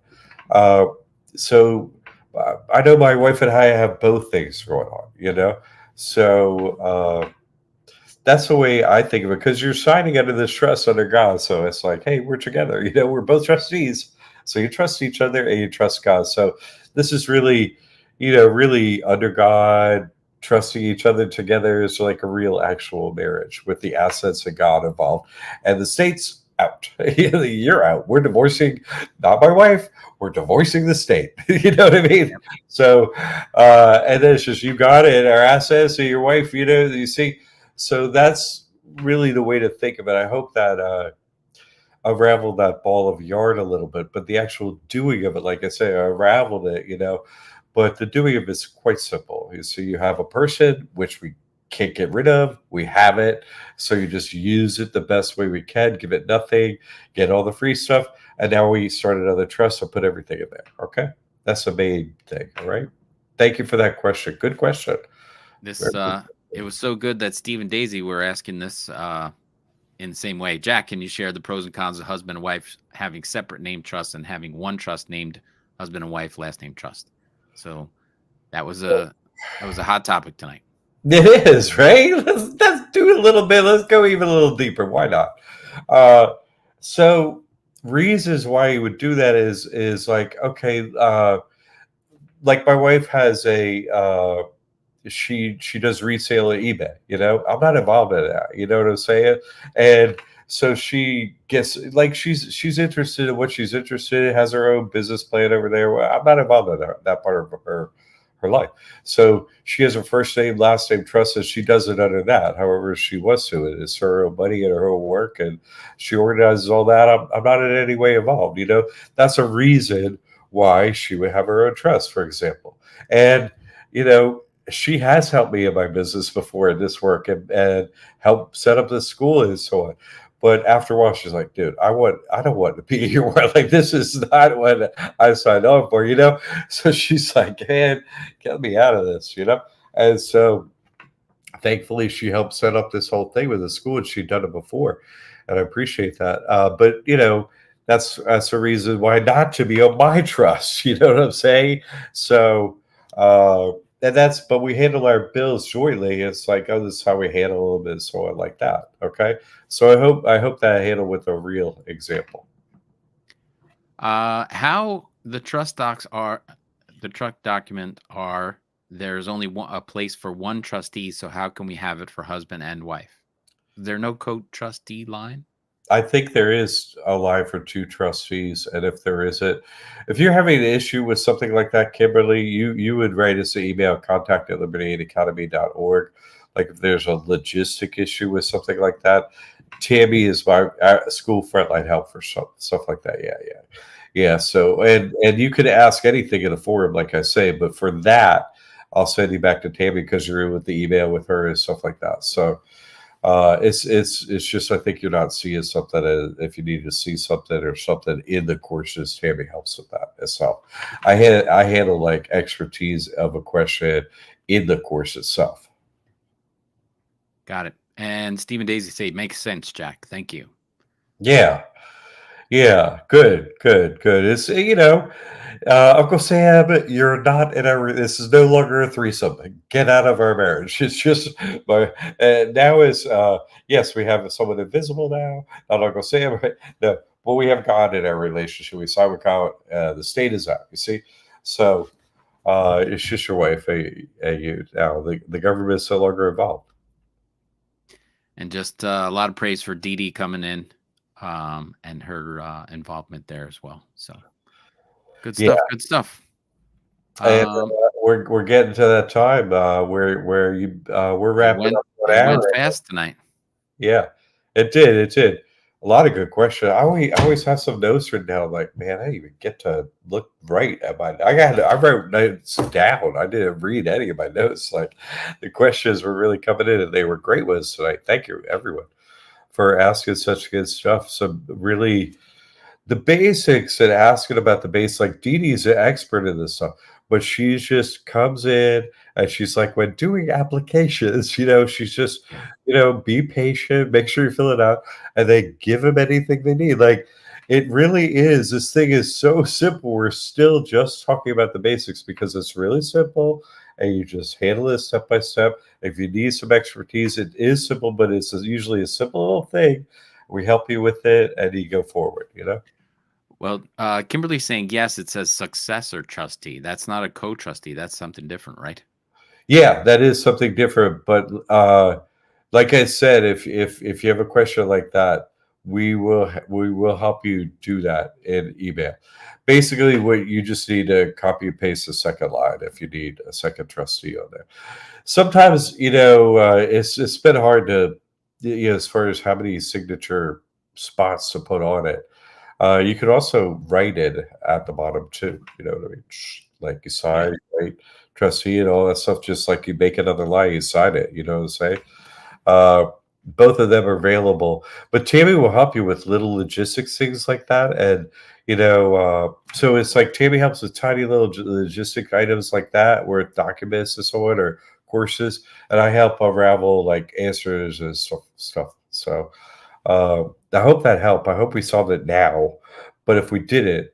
Uh, so I know my wife and I have both things going on, So that's the way I think of it, because you're signing under this trust under God. So it's like, hey, we're together. We're both trustees. So you trust each other and you trust God. So this is really, really under God, trusting each other together is like a real actual marriage with the assets of God involved. And the state's out. You're out. We're divorcing, not my wife. We're divorcing the state. You know what I mean? So, and then it's just, you got it, our assets, and your wife, you see. So that's really the way to think of it. I hope that unraveled that ball of yarn a little bit, but the actual doing of it, like I say, I unraveled it, but the doing of it is quite simple. So you have a person, which we can't get rid of. We have it. So you just use it the best way we can, give it nothing, get all the free stuff. And now we start another trust and put everything in there. Okay. That's the main thing. All right. Thank you for that question. Good question. It was so good that Steve and Daisy were asking this in the same way. Jack, can you share the pros and cons of husband and wife having separate name trusts and having one trust named husband and wife last name trust? So that was a hot topic tonight. It is, right? Let's do a little bit. Let's go even a little deeper. Why not? So reasons why you would do that is like, okay, like my wife has she does resale at eBay. I'm not involved in that. You know what I'm saying? And so she gets, like, she's interested in what she's interested in, has her own business plan over there. Well, I'm not involved in that part of her life. So she has her first name, last name trust, and she does it under that. However she wants to. It's her own money and her own work, and she organizes all that. I'm not in any way involved. That's a reason why she would have her own trust, for example. And she has helped me in my business before in this work, and helped set up the school and so on. But after a while, she's like, dude, I don't want to be in your world. Like, this is not what I signed on for, So she's like, man, get me out of this, And so thankfully she helped set up this whole thing with the school, and she'd done it before. And I appreciate that. But that's a reason why not to be on my trust. You know what I'm saying? So, but we handle our bills jointly. It's like, oh, this is how we handle a little bit, so on, like that. Okay. So I hope that I handle with a real example. How the trust document are, there's only a place for one trustee. So how can we have it for husband and wife? Is there no co-trustee line? I think there is a line for two trustees, and if there isn't, if you're having an issue with something like that, Kimberly, you would write us an email, contact@libertyacademy.org. Like, if there's a logistic issue with something like that, Tammy is my school frontline help for stuff like that. Yeah. So, and you could ask anything in the forum, like I say, but for that, I'll send you back to Tammy, because you're in with the email with her and stuff like that. So. It's just, I think you're not seeing something. If you need to see something or something in the courses, Tammy helps with that itself. I handle like expertise of a question in the course itself. Got it. And Steve and Daisy say, makes sense, Jack. Thank you. Yeah. Yeah. Good. Good. Good. It's, Uncle Sam, you're not in our. This is no longer a threesome. Get out of our marriage. It's just my. Now is yes, we have someone invisible now. Not Uncle Sam. But no, but we have God in our relationship. We signed God. The state is out. You see, so it's just your wife. You now the government is no longer involved. And just a lot of praise for Dee Dee coming in, and her involvement there as well. So good Yeah, stuff. Good stuff. and we're getting to that time where we're wrapping up an It hour. went fast tonight. Yeah, it did. It did. A lot of good questions. I always have some notes written down. Like, man, I didn't even get to look right at my. I wrote notes down. I didn't read any of my notes. Like, the questions were really coming in, and they were great ones tonight. Thank you, everyone, for asking such good stuff. Some really the basics and asking about the base. Like Dee Dee's an expert in this stuff, but she just comes in and she's like, when doing applications, she's just, Yeah. be patient, make sure you fill it out, and they give them anything they need. Like it really is. This thing is so simple. We're still just talking about the basics because it's really simple and you just handle it step by step. If you need some expertise, it is simple, but it's usually a simple little thing. We help you with it and you go forward. Well, Kimberly's saying yes. It says successor trustee. That's not a co-trustee. That's something different, right? Yeah, that is something different. But like I said, if you have a question like that, we will help you do that in email. Basically, what you just need to copy and paste the second line if you need a second trustee on there. Sometimes it's been hard to as far as how many signature spots to put on it. You could also write it at the bottom too. You know what I mean? Like you sign, right? Trustee and all that stuff. Just like you make another line, you sign it. You know what I'm saying? Uh, both of them are available, but Tammy will help you with little logistics things like that. And so it's like Tammy helps with tiny little logistic items like that, where documents and so on, or courses, and I help unravel like answers and stuff. So I hope that helped. I hope we solved it now. But if we didn't,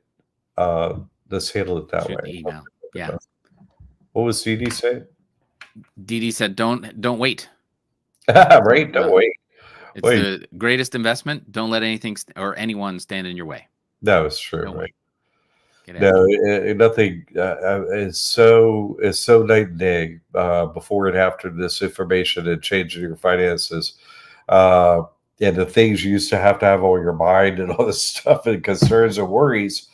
let's handle it that Should way. email. Yeah. What was CD saying? Dee Dee said, "Don't wait. Right? Don't wait. It's Wait. the greatest investment. Don't let anything or anyone stand in your way. That was true, Don't right? wait. Get No, after it." nothing is so night and day before and after this information and changing your finances, uh, and the things you used to have on your mind and all this stuff and concerns and worries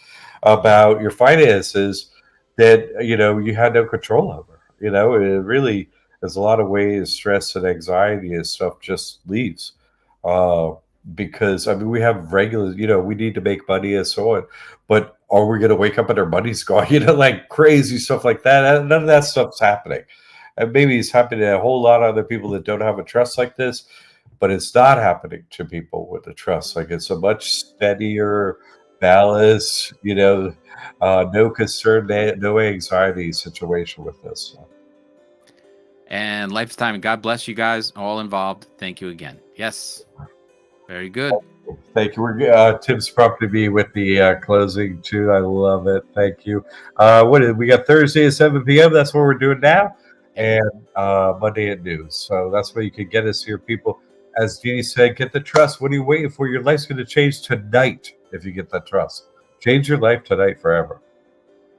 about your finances that you had no control over. It really there's a lot of ways stress and anxiety and stuff just leaves. Uh, because I mean we have regular, we need to make money and so on, but are we going to wake up and our money's gone? Like crazy stuff like that. None of that stuff's happening. And maybe it's happening to a whole lot of other people that don't have a trust like this, but it's not happening to people with a trust. Like it's a much steadier, balanced, no concern, no anxiety situation with this. And life's time. And God bless you guys all involved. Thank you again. Yes. Very good. Thank you. Tim's prompted me with the closing too. I love it. Thank you. We got Thursday at 7 p.m. That's what we're doing now, and Monday at noon. So that's where you can get us here, people. As Jeannie said, get the trust. What are you waiting for? Your life's going to change tonight if you get that trust. Change your life tonight forever.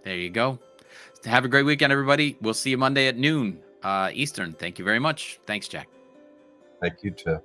There you go. Have a great weekend, everybody. We'll see you Monday at noon Eastern. Thank you very much. Thanks, Jack. Thank you too.